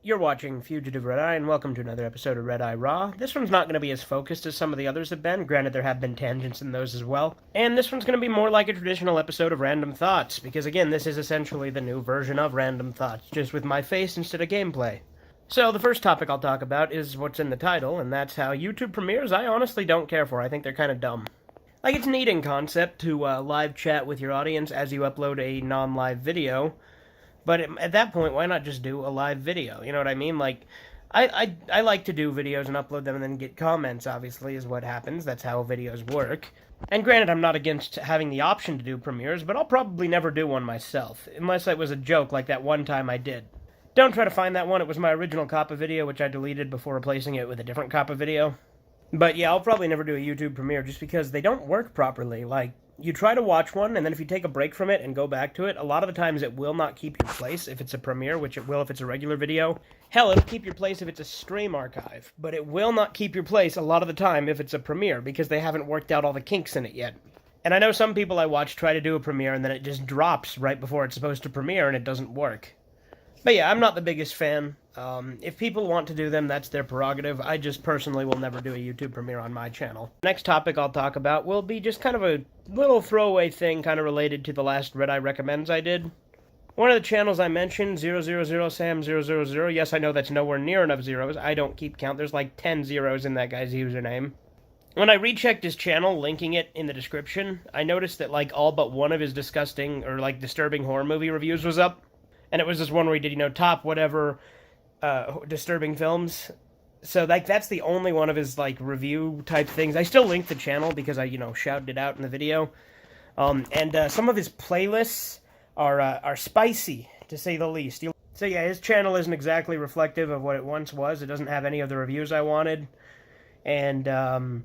You're watching Fugitive Redeye, and welcome to another episode of Redeye Raw. This one's not going to be as focused as some of the others have been, granted there have been tangents in those as well. And this one's going to be more like a traditional episode of Random Thoughts, because again, this is essentially the new version of Random Thoughts, just with my face instead of gameplay. So the first topic I'll talk about is what's in the title, and that's how YouTube premieres I honestly don't care for. I think they're kind of dumb. Like, it's a neat in concept to live chat with your audience as you upload a non-live video, but at that point, why not just do a live video? You know what I mean? Like, I like to do videos and upload them and then get comments, obviously, is what happens. That's how videos work. And granted, I'm not against having the option to do premieres, but I'll probably never do one myself, unless it was a joke like that one time I did. Don't try to find that one. It was my original COPPA video, which I deleted before replacing it with a different COPPA video. But yeah, I'll probably never do a YouTube premiere just because they don't work properly. Like, you try to watch one, and then if you take a break from it and go back to it, a lot of the times it will not keep your place if it's a premiere, which it will if it's a regular video. Hell, it'll keep your place if it's a stream archive, but it will not keep your place a lot of the time if it's a premiere, because they haven't worked out all the kinks in it yet. And I know some people I watch try to do a premiere, and then it just drops right before it's supposed to premiere, and it doesn't work. But yeah, I'm not the biggest fan. If people want to do them, that's their prerogative. I just personally will never do a YouTube premiere on my channel. Next topic I'll talk about will be just kind of a little throwaway thing kind of related to the last Redeye Recommends I did. One of the channels I mentioned, 000Sam000, yes, I know that's nowhere near enough zeros. I don't keep count. There's like 10 zeros in that guy's username. When I rechecked his channel, linking it in the description, I noticed that like all but one of his disgusting or like disturbing horror movie reviews was up. And it was just one where he did, you know, top whatever disturbing films. So, like, that's the only one of his, like, review-type things. I still linked the channel because I, you know, shouted it out in the video. And some of his playlists are spicy, to say the least. So, yeah, his channel isn't exactly reflective of what it once was. It doesn't have any of the reviews I wanted. And,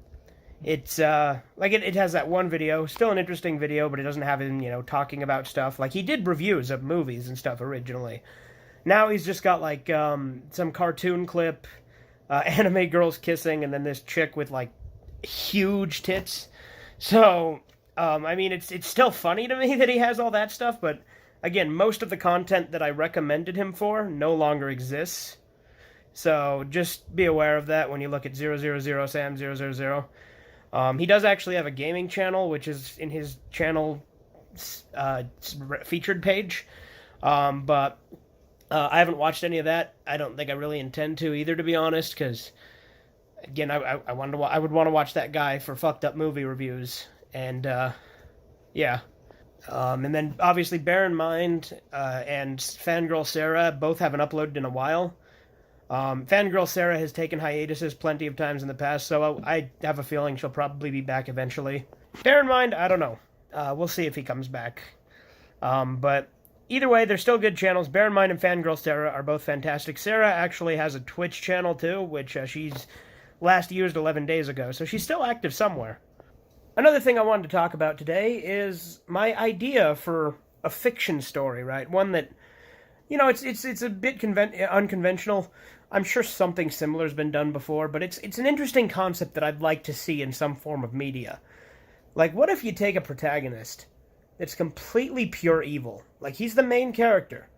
it's, like, it has that one video, still an interesting video, but it doesn't have him, you know, talking about stuff. Like, he did reviews of movies and stuff originally. Now he's just got, like, some cartoon clip, anime girls kissing, and then this chick with, like, huge tits. So, I mean, it's still funny to me that he has all that stuff, but, again, most of the content that I recommended him for no longer exists. So, just be aware of that when you look at 000Sam000. He does actually have a gaming channel, which is in his channel featured page, but I haven't watched any of that. I don't think I really intend to either, to be honest, because, again, I would want to watch that guy for fucked up movie reviews, and, yeah. And then, obviously, Bear in Mind and Fangirl Sarah both haven't uploaded in a while. Fangirl Sarah has taken hiatuses plenty of times in the past, so I have a feeling she'll probably be back eventually. Bear in Mind, I don't know. We'll see if he comes back. But either way, they're still good channels. Bear in Mind and Fangirl Sarah are both fantastic. Sarah actually has a Twitch channel, too, which she's last used 11 days ago, so she's still active somewhere. Another thing I wanted to talk about today is my idea for a fiction story, right? One that, you know, it's a bit unconventional. I'm sure something similar has been done before, but it's an interesting concept that I'd like to see in some form of media. Like, what if you take a protagonist that's completely pure evil? Like, he's the main character,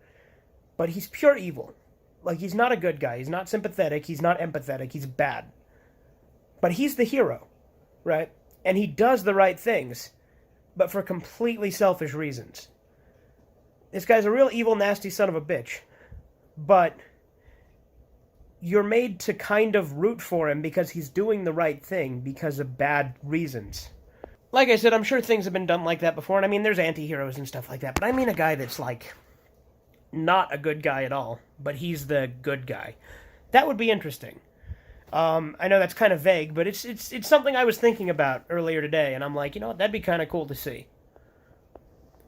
but he's pure evil. Like, he's not a good guy. He's not sympathetic. He's not empathetic. He's bad. But he's the hero, right? And he does the right things, but for completely selfish reasons. This guy's a real evil, nasty son of a bitch. But you're made to kind of root for him because he's doing the right thing because of bad reasons. Like I said, I'm sure things have been done like that before, and I mean, there's anti-heroes and stuff like that, but I mean a guy that's, like, not a good guy at all, but he's the good guy. That would be interesting. I know that's kind of vague, but it's something I was thinking about earlier today, and I'm like, you know what, that'd be kind of cool to see.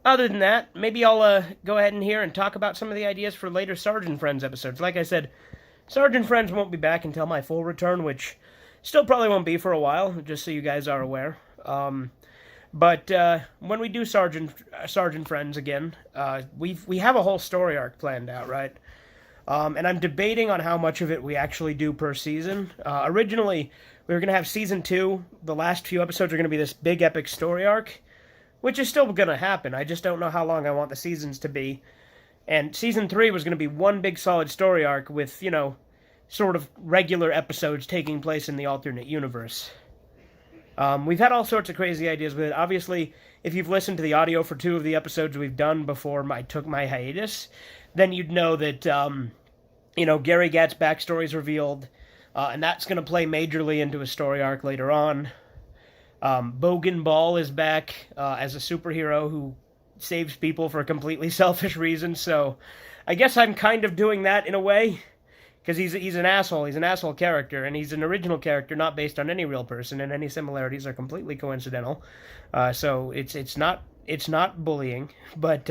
Other than that, maybe I'll go ahead and here and talk about some of the ideas for later Sergeant Friends episodes. Like I said, Sergeant Friends won't be back until my full return, which still probably won't be for a while, just so you guys are aware. But when we do Sergeant Friends again, we have a whole story arc planned out, right? And I'm debating on how much of it we actually do per season. Originally, we were going to have Season 2. The last few episodes are going to be this big epic story arc, which is still going to happen. I just don't know how long I want the seasons to be. And Season 3 was going to be one big solid story arc with, sort of regular episodes taking place in the alternate universe. We've had all sorts of crazy ideas with it. Obviously, if you've listened to the audio for 2 of the episodes we've done before I took my hiatus, then you'd know that, Gary Gatt's backstory is revealed, and that's going to play majorly into a story arc later on. Bogan Ball is back as a superhero who saves people for completely selfish reasons, so I guess I'm kind of doing that in a way, because he's an asshole. He's an asshole character, and he's an original character not based on any real person, and any similarities are completely coincidental. So it's not bullying, but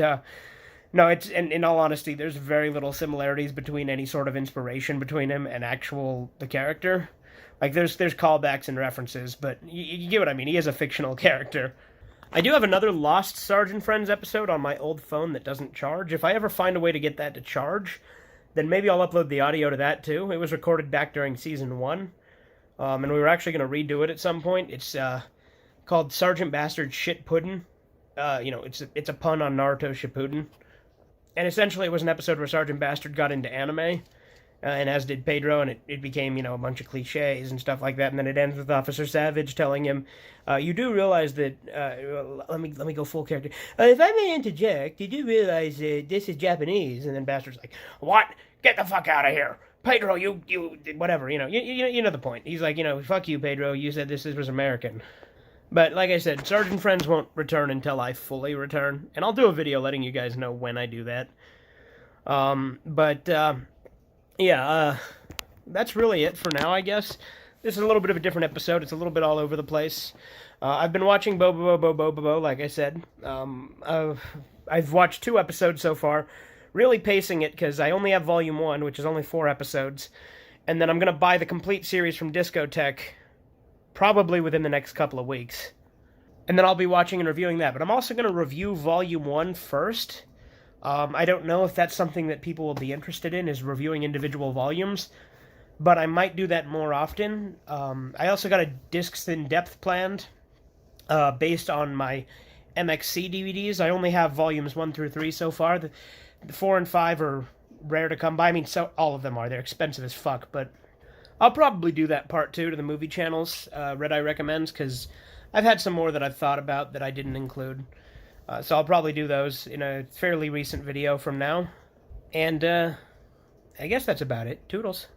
no, it's in all honesty, there's very little similarities between any sort of inspiration between him and the character. Like there's callbacks and references, but you get what I mean. He is a fictional character. I do have another Lost Sergeant Friends episode on my old phone that doesn't charge. If I ever find a way to get that to charge, then maybe I'll upload the audio to that too. It was recorded back during Season 1, and we were actually going to redo it at some point. It's called Sergeant Bastard Shit Puddin'. It's a pun on Naruto Shippuden. And essentially it was an episode where Sergeant Bastard got into anime, and as did Pedro, and it became, a bunch of cliches and stuff like that, and then it ends with Officer Savage telling him, you do realize that, let me go full character, if I may interject, you do realize this is Japanese, and then Bastard's like, what? Get the fuck out of here! Pedro, you, whatever, you know the point. He's like, fuck you, Pedro, you said this was American. But, like I said, Sergeant Friends won't return until I fully return, and I'll do a video letting you guys know when I do that. That's really it for now, I guess. This is a little bit of a different episode. It's a little bit all over the place. I've been watching Bo, like I said. I've watched 2 episodes so far, really pacing it, because I only have Volume 1, which is only 4 episodes, and then I'm going to buy the complete series from Discotek, probably within the next couple of weeks. And then I'll be watching and reviewing that. But I'm also going to review Volume 1 first. I don't know if that's something that people will be interested in, is reviewing individual volumes. But I might do that more often. I also got a Discs in Depth planned, based on my MXC DVDs. I only have Volumes 1 through 3 so far. The 4 and 5 are rare to come by. I mean, so all of them are. They're expensive as fuck, but I'll probably do that part 2 to the movie channels Redeye recommends, because I've had some more that I've thought about that I didn't include. So I'll probably do those in a fairly recent video from now. And I guess that's about it. Toodles.